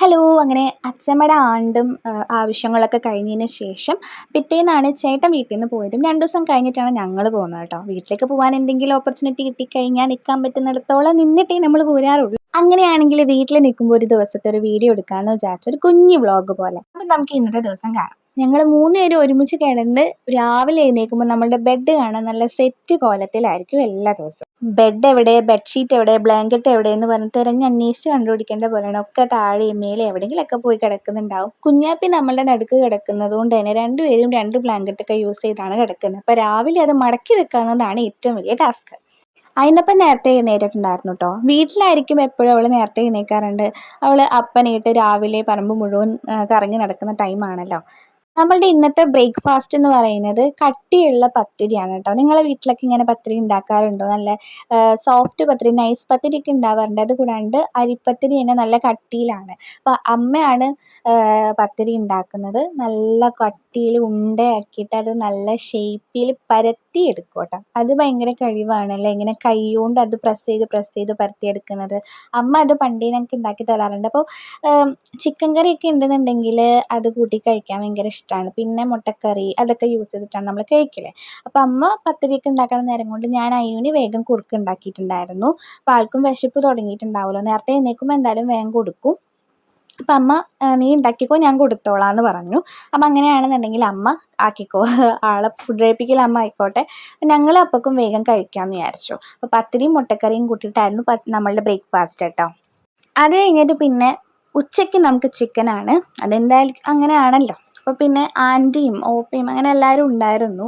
Hello! അങ്ങനെ അച്ചമ്മയുടെ ആണ്ടും ആവശ്യങ്ങളൊക്കെ കഴിഞ്ഞതിന് ശേഷം പിറ്റേന്നാണ് ചേട്ടൻ വീട്ടിൽ നിന്ന് പോയതും. 2 ദിവസം കഴിഞ്ഞിട്ടാണ് ഞങ്ങൾ പോകുന്നത് കേട്ടോ. വീട്ടിലേക്ക് പോകാൻ എന്തെങ്കിലും ഓപ്പർച്യൂണിറ്റി കിട്ടിക്കഴിഞ്ഞാൽ നിൽക്കാൻ പറ്റുന്നിടത്തോളം നിന്നിട്ടേ നമ്മൾ പോരാറുള്ളൂ. അങ്ങനെയാണെങ്കിൽ വീട്ടിൽ നിൽക്കുമ്പോൾ ഒരു ദിവസത്തെ ഒരു വീഡിയോ എടുക്കാമെന്ന് വിചാരിച്ചു. ഒരു കുഞ്ഞു വ്ളോഗ് പോലെ. അപ്പം നമുക്ക് ഇന്നത്തെ ദിവസം കാണാം. ഞങ്ങൾ 3 പേരും ഒരുമിച്ച് കിടന്ന് രാവിലെ എഴുന്നേൽക്കുമ്പോൾ നമ്മളുടെ ബെഡ് കാണാൻ നല്ല സെറ്റ് കോലത്തിലായിരിക്കും എല്ലാ ദിവസവും. ബെഡ് എവിടെ, ബെഡ്ഷീറ്റ് എവിടെ, ബ്ലാങ്കറ്റ് എവിടെ എന്ന് പറഞ്ഞ് തിരഞ്ഞന്വേഷിച്ച് കണ്ടുപിടിക്കേണ്ട പോലെയാണ്. ഒക്കെ താഴെയും മേലെ എവിടെയെങ്കിലുമൊക്കെ പോയി കിടക്കുന്നുണ്ടാവും. കുഞ്ഞാപ്പി നമ്മളുടെ നടുക്ക് കിടക്കുന്നത് കൊണ്ട് തന്നെ 2 പേരും 2 ബ്ലാങ്കറ്റൊക്കെ യൂസ് ചെയ്താണ് കിടക്കുന്നത്. അപ്പോൾ രാവിലെ അത് മടക്കി വെക്കാവുന്നതാണ് ഏറ്റവും വലിയ ടാസ്ക്. അതിനൊപ്പം നേരത്തെ എഴുന്നേറ്റിട്ടുണ്ടായിരുന്നു കേട്ടോ. വീട്ടിലായിരിക്കും എപ്പോഴും അവൾ നേരത്തെ എഴുന്നേൽക്കാറുണ്ട്. അവൾ അപ്പനായിട്ട് രാവിലെ പറമ്പ് മുഴുവൻ കറങ്ങി നടക്കുന്ന ടൈമാണല്ലോ. നമ്മളുടെ ഇന്നത്തെ ബ്രേക്ക്ഫാസ്റ്റ് എന്ന് പറയുന്നത് കട്ടിയുള്ള പത്തിരിയാണ് കേട്ടോ. നിങ്ങളെ വീട്ടിലൊക്കെ ഇങ്ങനെ പത്തിരി ഉണ്ടാക്കാറുണ്ടോ? നല്ല സോഫ്റ്റ് പത്തിരി, നൈസ് പത്തിരിയൊക്കെ ഉണ്ടാവാറുണ്ട്. അത് കൂടാണ്ട് അരിപ്പത്തിരി തന്നെ നല്ല കട്ടിയിലാണ്. അപ്പോൾ അമ്മയാണ് പത്തിരി ഉണ്ടാക്കുന്നത്. നല്ല കട്ടിയിൽ ഉണ്ടയാക്കിയിട്ട് അത് നല്ല ഷേപ്പിൽ പരത്തിയെടുക്കും കേട്ടോ. അത് ഭയങ്കര കഴിവാണല്ലേ, ഇങ്ങനെ കൈ കൊണ്ട് അത് പ്രസ് ചെയ്ത് പരത്തിയെടുക്കുന്നത്. അമ്മ അത് പണ്ടേ ഞങ്ങൾക്ക് ഉണ്ടാക്കി തരാറുണ്ട്. അപ്പോൾ ചിക്കൻ കറിയൊക്കെ ഉണ്ടെന്നുണ്ടെങ്കിൽ അത് കൂട്ടി കഴിക്കാൻ ഭയങ്കര ഇഷ്ടമാണ്. പിന്നെ മുട്ടക്കറി അതൊക്കെ യൂസ് ചെയ്തിട്ടാണ് നമ്മൾ കഴിക്കല്. അപ്പോൾ അമ്മ പത്തിരിയൊക്കെ ഉണ്ടാക്കുന്ന നേരം കൊണ്ട് ഞാൻ അയിന് വേഗം കുറുക്ക് ഉണ്ടാക്കിയിട്ടുണ്ടായിരുന്നു. അപ്പോൾ ആൾക്കും വിശപ്പ് തുടങ്ങിയിട്ടുണ്ടാവുമല്ലോ. നേരത്തെ എഴുന്നേൽക്കുമ്പോൾ എന്തായാലും വേഗം കൊടുക്കും. അപ്പം അമ്മ നീ ഉണ്ടാക്കിക്കോ, ഞാൻ കൊടുത്തോളാം എന്ന് പറഞ്ഞു. അപ്പം അങ്ങനെയാണെന്നുണ്ടെങ്കിൽ അമ്മ ആക്കിക്കോ, ആളെ ഫുഡ് കഴിപ്പിക്കൽ അമ്മ ആയിക്കോട്ടെ. ഞങ്ങൾ അപ്പക്കും വേഗം കഴിക്കാമെന്ന് വിചാരിച്ചു. അപ്പോൾ പത്തിരിയും മുട്ടക്കറിയും കൂട്ടിയിട്ടായിരുന്നു നമ്മളുടെ ബ്രേക്ക്ഫാസ്റ്റ് കേട്ടോ. അത് കഴിഞ്ഞിട്ട് പിന്നെ ഉച്ചയ്ക്ക് നമുക്ക് ചിക്കനാണ്. അതെന്തായാലും അങ്ങനെയാണല്ലോ. അപ്പോൾ പിന്നെ ആൻറ്റിയും ഓപ്പയും അങ്ങനെ എല്ലാവരും ഉണ്ടായിരുന്നു.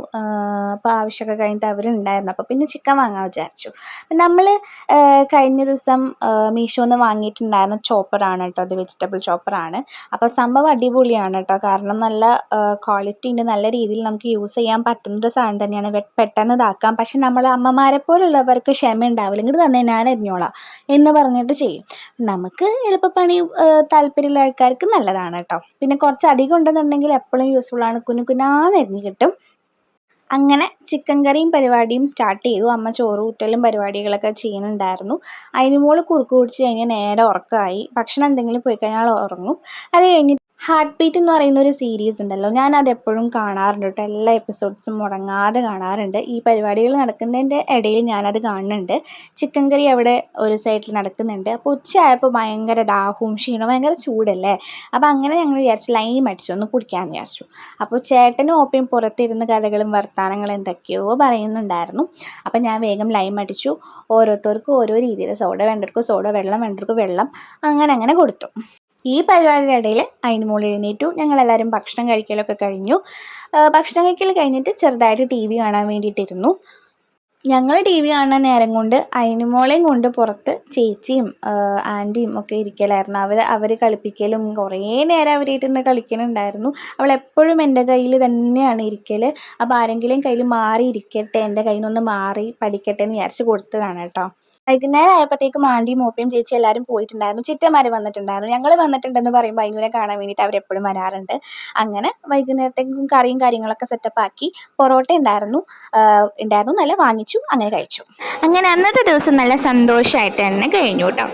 അപ്പോൾ ആവശ്യമൊക്കെ കഴിഞ്ഞിട്ട് അവരുണ്ടായിരുന്നു. അപ്പോൾ പിന്നെ ചിക്കൻ വാങ്ങാൻ വിചാരിച്ചു. നമ്മൾ കഴിഞ്ഞ ദിവസം മീഷോന്ന് വാങ്ങിയിട്ടുണ്ടായിരുന്ന ചോപ്പറാണ് കേട്ടോ. അത് വെജിറ്റബിൾ ചോപ്പറാണ്. അപ്പോൾ സംഭവം അടിപൊളിയാണ് കേട്ടോ. കാരണം നല്ല ക്വാളിറ്റി ഉണ്ട്. നല്ല രീതിയിൽ നമുക്ക് യൂസ് ചെയ്യാൻ പറ്റുന്നൊരു സാധനം തന്നെയാണ്. പെട്ടെന്ന് ഇതാക്കാം. പക്ഷെ നമ്മൾ അമ്മമാരെ പോലുള്ളവർക്ക് ക്ഷമ ഉണ്ടാവില്ല. ഇങ്ങോട്ട് തന്നെ ഞാൻ അരിഞ്ഞോളാം എന്ന് പറഞ്ഞിട്ട് ചെയ്യും. നമുക്ക് എളുപ്പപ്പണി താല്പര്യമുള്ള ആൾക്കാർക്ക് നല്ലതാണ് കേട്ടോ. പിന്നെ കുറച്ച് അധികം ഉണ്ടെന്നുണ്ടെങ്കിൽ എപ്പോഴും യൂസ്ഫുള്ളാണ്. കുനുകുനാന്ന് അരിഞ്ഞ് കിട്ടും. അങ്ങനെ ചിക്കൻ കറിയും പരിപാടിയും സ്റ്റാർട്ട് ചെയ്തു. അമ്മ ചോറ് ഊറ്റലും പരിപാടികളൊക്കെ ചെയ്യുന്നുണ്ടായിരുന്നു. അതിന് മോള് കുറുക്ക് കുടിച്ച് കഴിഞ്ഞാൽ നേരെ ഉറക്കമായി. ഭക്ഷണം എന്തെങ്കിലും പോയി കഴിഞ്ഞാൽ ഉറങ്ങും. അത് കഴിഞ്ഞിട്ട് ഹാർട്ട് ബീറ്റ് എന്ന് പറയുന്ന ഒരു സീരീസ് ഉണ്ടല്ലോ, ഞാനത് എപ്പോഴും കാണാറുണ്ട് കേട്ടോ. എല്ലാ എപ്പിസോഡ്സും മുടങ്ങാതെ കാണാറുണ്ട്. ഈ പരിപാടികൾ നടക്കുന്നതിൻ്റെ ഇടയിൽ ഞാനത് കാണുന്നുണ്ട്. ചിക്കൻ കറി അവിടെ ഒരു സൈഡിൽ നടക്കുന്നുണ്ട്. അപ്പോൾ ഉച്ചയായപ്പോൾ ഭയങ്കര ദാഹവും ക്ഷീണവും, ഭയങ്കര ചൂടല്ലേ. അപ്പോൾ അങ്ങനെ ഞങ്ങൾ വിചാരിച്ചു ലൈം അടിച്ചു ഒന്ന് കുടിക്കാമെന്ന് വിചാരിച്ചു. അപ്പോൾ ചേട്ടനും ഓപ്പയും പുറത്തിരുന്ന് കഥകളും വർത്തമാനങ്ങളും എന്തൊക്കെയോ പറയുന്നുണ്ടായിരുന്നു. അപ്പോൾ ഞാൻ വേഗം ലൈം അടിച്ചു. ഓരോരുത്തർക്കും ഓരോ രീതിയിൽ, സോഡ വേണ്ടവർക്ക് സോഡ, വെള്ളം വേണ്ടവർക്ക് വെള്ളം, അങ്ങനെ കൊടുത്തു. ഈ പരിപാടിയുടെ ഇടയിൽ അതിന് മോൾ എഴുന്നേറ്റു. ഞങ്ങളെല്ലാവരും ഭക്ഷണം കഴിക്കലൊക്കെ കഴിഞ്ഞു. ഭക്ഷണം കഴിക്കൽ കഴിഞ്ഞിട്ട് ചെറുതായിട്ട് TV കാണാൻ വേണ്ടിയിട്ടിരുന്നു. ഞങ്ങൾ TV കാണുന്ന നേരം കൊണ്ട് അയിനുമോളെയും കൊണ്ട് പുറത്ത് ചേച്ചിയും ആൻറ്റിയും ഒക്കെ ഇരിക്കലായിരുന്നു. അവർ കളിപ്പിക്കലും കുറേ നേരം അവരായിട്ടിരുന്ന് കളിക്കുന്നുണ്ടായിരുന്നു. അവൾ എപ്പോഴും എൻ്റെ കയ്യിൽ തന്നെയാണ് ഇരിക്കൽ. അപ്പോൾ ആരെങ്കിലും കയ്യിൽ മാറി ഇരിക്കട്ടെ, എൻ്റെ കയ്യിൽ നിന്നൊന്ന് മാറി പഠിക്കട്ടെ എന്ന് വിചാരിച്ച് കൊടുത്തതാണ് കേട്ടോ. വൈകുന്നേരം ആയപ്പോഴത്തേക്കും ആൻറ്റിയും മോപ്പയും ചേച്ചി എല്ലാവരും പോയിട്ടുണ്ടായിരുന്നു. ചിറ്റന്മാർ വന്നിട്ടുണ്ടായിരുന്നു. ഞങ്ങൾ വന്നിട്ടുണ്ടെന്ന് പറയുമ്പോൾ അയിനുവിനെ കാണാൻ വേണ്ടിയിട്ട് അവരെപ്പോഴും വരാറുണ്ട്. അങ്ങനെ വൈകുന്നേരത്തേക്കും കറിയും കാര്യങ്ങളൊക്കെ സെറ്റപ്പാക്കി. പൊറോട്ട ഉണ്ടായിരുന്നു നല്ല വാങ്ങിച്ചു, അങ്ങനെ കഴിച്ചു. അങ്ങനെ അന്നത്തെ ദിവസം നല്ല സന്തോഷമായിട്ട് തന്നെ കഴിഞ്ഞു കേട്ടോ.